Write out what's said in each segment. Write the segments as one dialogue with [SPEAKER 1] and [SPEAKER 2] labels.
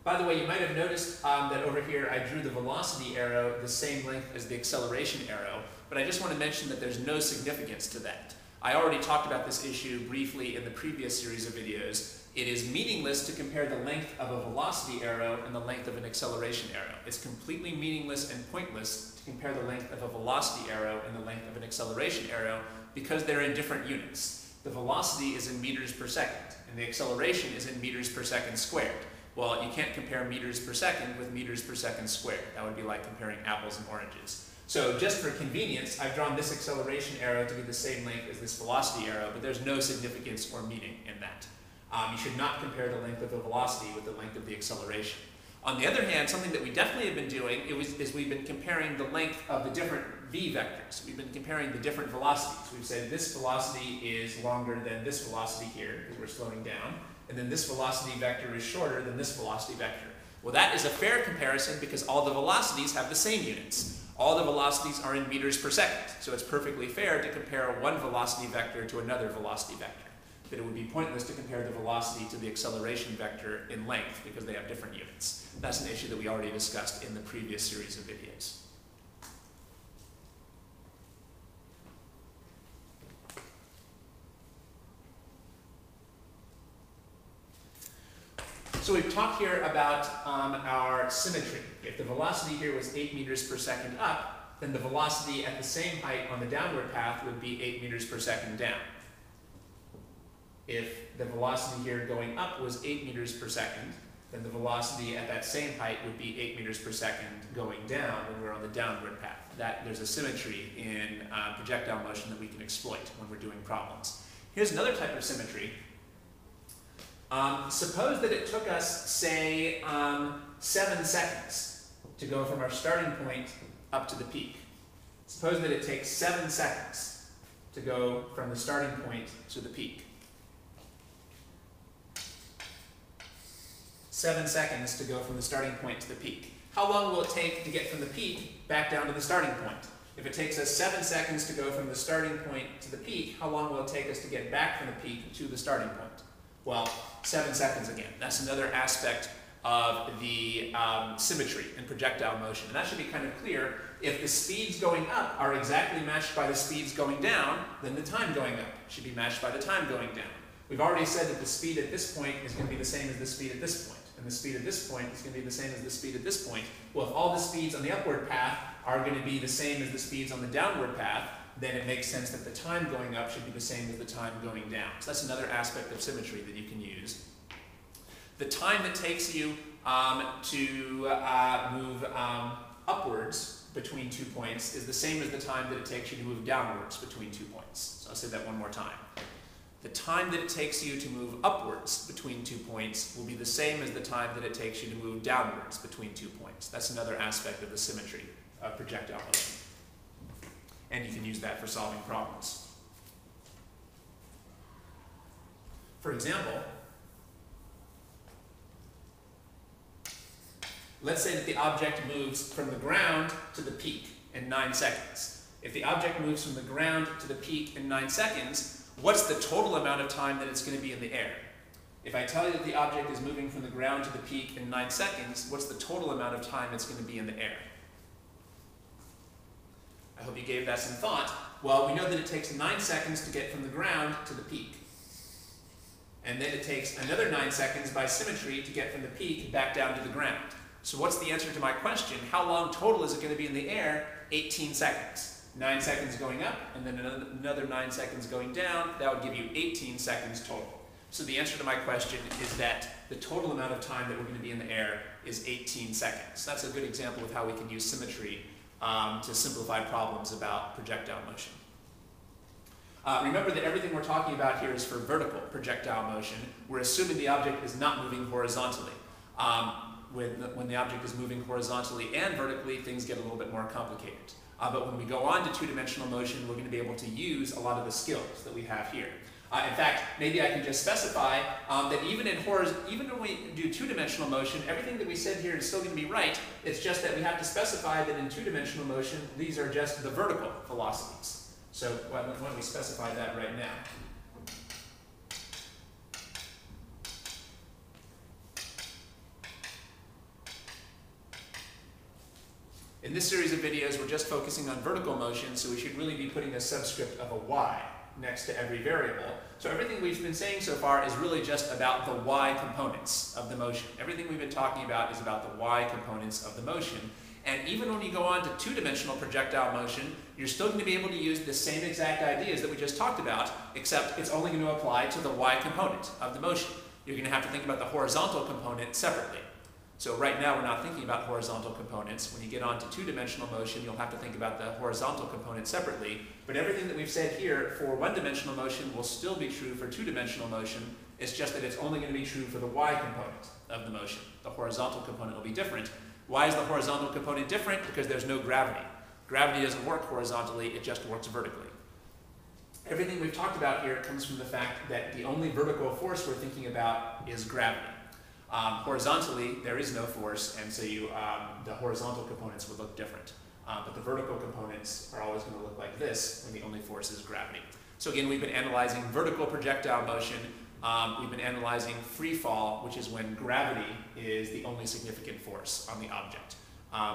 [SPEAKER 1] By the way, you might have noticed that over here I drew the velocity arrow the same length as the acceleration arrow, but I just want to mention that there's no significance to that. I already talked about this issue briefly in the previous series of videos. It is meaningless to compare the length of a velocity arrow and the length of an acceleration arrow. It's completely meaningless and pointless to compare the length of a velocity arrow and the length of an acceleration arrow because they're in different units. The velocity is in meters per second, and the acceleration is in meters per second squared. Well, you can't compare meters per second with meters per second squared. That would be like comparing apples and oranges. So just for convenience, I've drawn this acceleration arrow to be the same length as this velocity arrow, but there's no significance or meaning in that. You should not compare the length of the velocity with the length of the acceleration. On the other hand, something that we definitely have been doing is we've been comparing the length of the different v vectors. We've been comparing the different velocities. We've said this velocity is longer than this velocity here, because we're slowing down, and then this velocity vector is shorter than this velocity vector. Well, that is a fair comparison because all the velocities have the same units. All the velocities are in meters per second, so it's perfectly fair to compare one velocity vector to another velocity vector. But it would be pointless to compare the velocity to the acceleration vector in length because they have different units. That's an issue that we already discussed in the previous series of videos. So we've talked here about our symmetry. If the velocity here was 8 meters per second up, then the velocity at the same height on the downward path would be 8 meters per second down. If the velocity here going up was 8 meters per second, then the velocity at that same height would be 8 meters per second going down when we're on the downward path. There's a symmetry in projectile motion that we can exploit when we're doing problems. Here's another type of symmetry. Suppose that it took us, say, 7 seconds to go from our starting point up to the peak. Suppose that it takes 7 seconds to go from the starting point to the peak. 7 seconds to go from the starting point to the peak. How long will it take to get from the peak back down to the starting point? If it takes us 7 seconds to go from the starting point to the peak, how long will it take us to get back from the peak to the starting point? Well, 7 seconds again. That's another aspect of the symmetry in projectile motion. And that should be kind of clear. If the speeds going up are exactly matched by the speeds going down, then the time going up should be matched by the time going down. We've already said that the speed at this point is going to be the same as the speed at this point. And the speed at this point is going to be the same as the speed at this point. Well, if all the speeds on the upward path are going to be the same as the speeds on the downward path, then it makes sense that the time going up should be the same as the time going down. So that's another aspect of symmetry that you can use. The time that takes you to move upwards between 2 points is the same as the time that it takes you to move downwards between 2 points. So I'll say that one more time. The time that it takes you to move upwards between 2 points will be the same as the time that it takes you to move downwards between 2 points. That's another aspect of the symmetry of projectile motion. And you can use that for solving problems. For example, let's say that the object moves from the ground to the peak in 9 seconds. If the object moves from the ground to the peak in 9 seconds, what's the total amount of time that it's going to be in the air? If I tell you that the object is moving from the ground to the peak in 9 seconds, what's the total amount of time it's going to be in the air? I hope you gave that some thought. Well, we know that it takes 9 seconds to get from the ground to the peak. And then it takes another 9 seconds by symmetry to get from the peak back down to the ground. So what's the answer to my question? How long total is it going to be in the air? 18 seconds. 9 seconds going up, and then another 9 seconds going down. That would give you 18 seconds total. So the answer to my question is that the total amount of time that we're going to be in the air is 18 seconds. That's a good example of how we can use symmetry to simplify problems about projectile motion. Remember that everything we're talking about here is for vertical projectile motion. We're assuming the object is not moving horizontally. When the object is moving horizontally and vertically, things get a little bit more complicated. But when we go on to two-dimensional motion, we're going to be able to use a lot of the skills that we have here. In fact, maybe I can just specify that even when we do two-dimensional motion, everything that we said here is still going to be right. It's just that we have to specify that in two-dimensional motion, these are just the vertical velocities. So why don't we specify that right now? In this series of videos, we're just focusing on vertical motion, so we should really be putting a subscript of a y next to every variable. So everything we've been saying so far is really just about the y components of the motion. Everything we've been talking about is about the y components of the motion. And even when you go on to two-dimensional projectile motion, you're still going to be able to use the same exact ideas that we just talked about, except it's only going to apply to the y component of the motion. You're going to have to think about the horizontal component separately. So right now we're not thinking about horizontal components. When you get on to two-dimensional motion, you'll have to think about the horizontal component separately. But everything that we've said here for one-dimensional motion will still be true for two-dimensional motion. It's just that it's only going to be true for the y component of the motion. The horizontal component will be different. Why is the horizontal component different? Because there's no gravity. Gravity doesn't work horizontally, it just works vertically. Everything we've talked about here comes from the fact that the only vertical force we're thinking about is gravity. Horizontally, there is no force, and so the horizontal components would look different. But the vertical components are always going to look like this when the only force is gravity. So again, we've been analyzing vertical projectile motion. We've been analyzing free fall, which is when gravity is the only significant force on the object.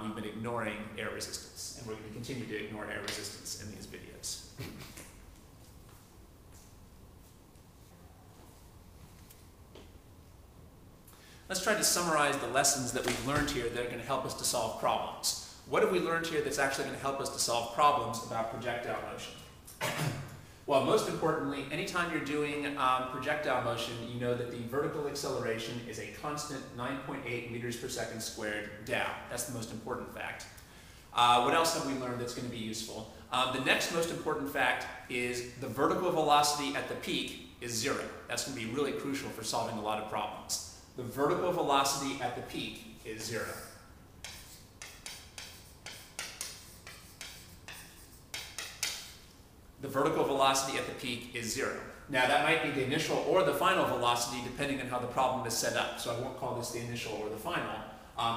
[SPEAKER 1] We've been ignoring air resistance, and we're going to continue to ignore air resistance in these videos. Let's try to summarize the lessons that we've learned here that are going to help us to solve problems. What have we learned here that's actually going to help us to solve problems about projectile motion? Well, most importantly, anytime you're doing projectile motion, you know that the vertical acceleration is a constant 9.8 meters per second squared down. That's the most important fact. What else have we learned that's going to be useful? The next most important fact is the vertical velocity at the peak is 0. That's going to be really crucial for solving a lot of problems. The vertical velocity at the peak is 0. The vertical velocity at the peak is 0. Now that might be the initial or the final velocity depending on how the problem is set up. So I won't call this the initial or the final,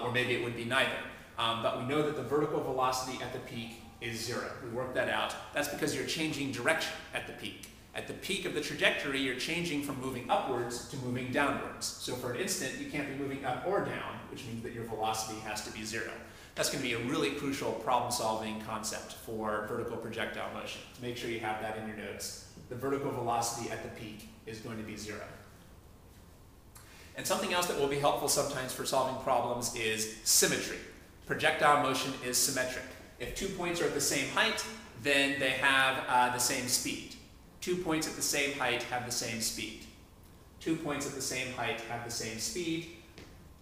[SPEAKER 1] or maybe it would be neither. But we know that the vertical velocity at the peak is 0. We worked that out. That's because you're changing direction at the peak. At the peak of the trajectory, you're changing from moving upwards to moving downwards. So for an instant, you can't be moving up or down, which means that your velocity has to be 0. That's going to be a really crucial problem-solving concept for vertical projectile motion. Make sure you have that in your notes. The vertical velocity at the peak is going to be 0. And something else that will be helpful sometimes for solving problems is symmetry. Projectile motion is symmetric. If 2 points are at the same height, then they have the same speed. 2 points at the same height have the same speed. 2 points at the same height have the same speed.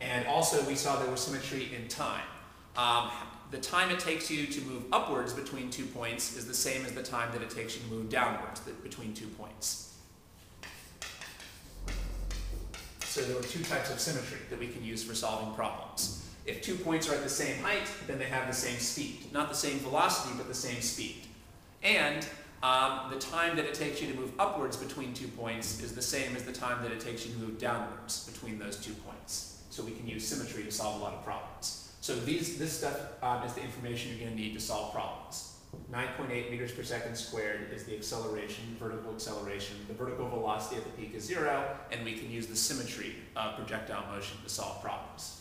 [SPEAKER 1] And also we saw there was symmetry in time. The time it takes you to move upwards between 2 points is the same as the time that it takes you to move downwards between 2 points. So there were 2 types of symmetry that we can use for solving problems. If 2 points are at the same height, then they have the same speed. Not the same velocity, but the same speed. And the time that it takes you to move upwards between 2 points is the same as the time that it takes you to move downwards between those 2 points. So we can use symmetry to solve a lot of problems. So this stuff is the information you're going to need to solve problems. 9.8 meters per second squared is the acceleration, vertical acceleration. The vertical velocity at the peak is 0, and we can use the symmetry of projectile motion to solve problems.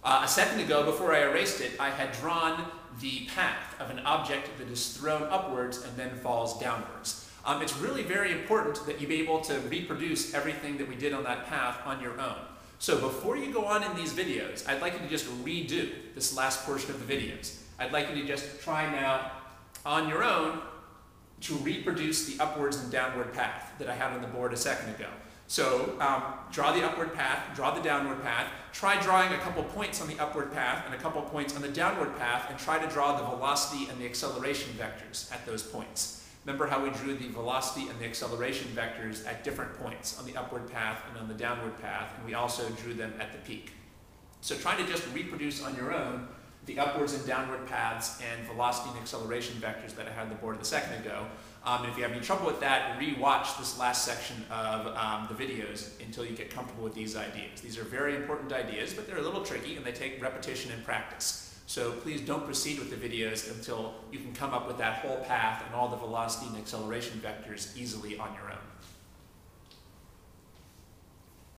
[SPEAKER 1] A second ago, before I erased it, I had drawn the path of an object that is thrown upwards and then falls downwards. It's really very important that you be able to reproduce everything that we did on that path on your own. So before you go on in these videos, I'd like you to just redo this last portion of the videos. I'd like you to just try now on your own to reproduce the upwards and downward path that I had on the board a second ago. So draw the upward path, draw the downward path, try drawing a couple points on the upward path and a couple points on the downward path, and try to draw the velocity and the acceleration vectors at those points. Remember how we drew the velocity and the acceleration vectors at different points on the upward path and on the downward path, and we also drew them at the peak. So try to just reproduce on your own the upwards and downward paths and velocity and acceleration vectors that I had on the board a second ago. And if you have any trouble with that, re-watch this last section of the videos until you get comfortable with these ideas. These are very important ideas, but they're a little tricky and they take repetition and practice. So please don't proceed with the videos until you can come up with that whole path and all the velocity and acceleration vectors easily on your own.